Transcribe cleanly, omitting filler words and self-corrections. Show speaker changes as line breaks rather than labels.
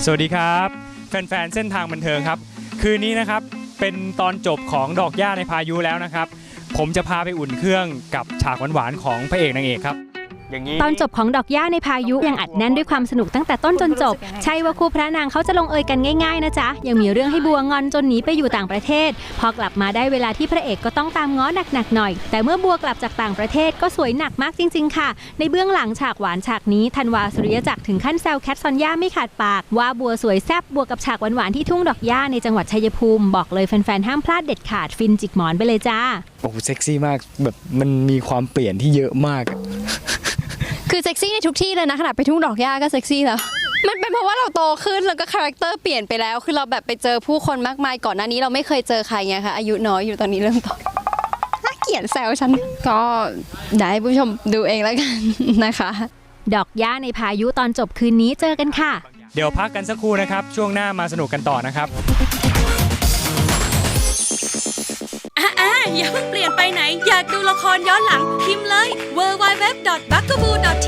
สวัสดีครับแฟนๆเส้นทางบันเทิงครับคืนนี้นะครับเป็นตอนจบของดอกหญ้าในพายุแล้วนะครับผมจะพาไปอุ่นเครื่องกับฉากหวานๆของพระเอกนางเอกครับ
ตอนจบของดอกหญ้าในพายุยังอัดแน่นด้วยความสนุกตั้งแต่ต้นจนจบใช่ว่าคู่พระนางเขาจะลงเอยกันง่ายๆนะจ๊ะยังมีเรื่องให้บัวงอนจนหนีไปอยู่ต่างประเทศพอกลับมาได้เวลาที่พระเอกก็ต้องตามง้อหนักๆหน่อยแต่เมื่อบัวกลับจากต่างประเทศก็สวยหนักมากจริงๆค่ะในเบื้องหลังฉากหวานฉากนี้ธันวาสุริยจักรถึงขั้นแซวแคทซอนย่าไม่ขาดปากว่าบัวสวยแซ่บบวกกับฉากหวานๆที่ทุ่งดอกหญ้าในจังหวัดชัยภูมิบอกเลยแฟนๆห้ามพลาดเด็ดขาดฟินจิกหมอนไปเลยจ้า
โอ้เซ็กซี่มากแบบมันมีความเปลี่ยนที่เยอะมาก
คือเซ็กซี่ในทุกที่เลยนะขนาดไปทุ่งดอกหญ้าก็เซ็กซี่แล้วมันเป็นเพราะว่าเราโตขึ้นแล้วก็คาแรคเตอร์เปลี่ยนไปแล้วคือเราแบบไปเจอผู้คนมากมายก่อนหน้านี้เราไม่เคยเจอใครไงคะอายุน้อยอยู่ตอนนี้เริ่มโตน่าเกลียดแซวฉันก็ได้ให้ผู้ชมดูเองแล้วกันนะคะ
ดอกหญ้าในพายุตอนจบคืนนี้เจอกันค่ะ
เดี๋ยวพักกันสักครู่นะครับช่วงหน้ามาสนุกกันต่อนะครับ
อย่าเพิ่งเปลี่ยนไปไหนอยากดูละครย้อนหลังพิมพ์เลย www.bugaboo.com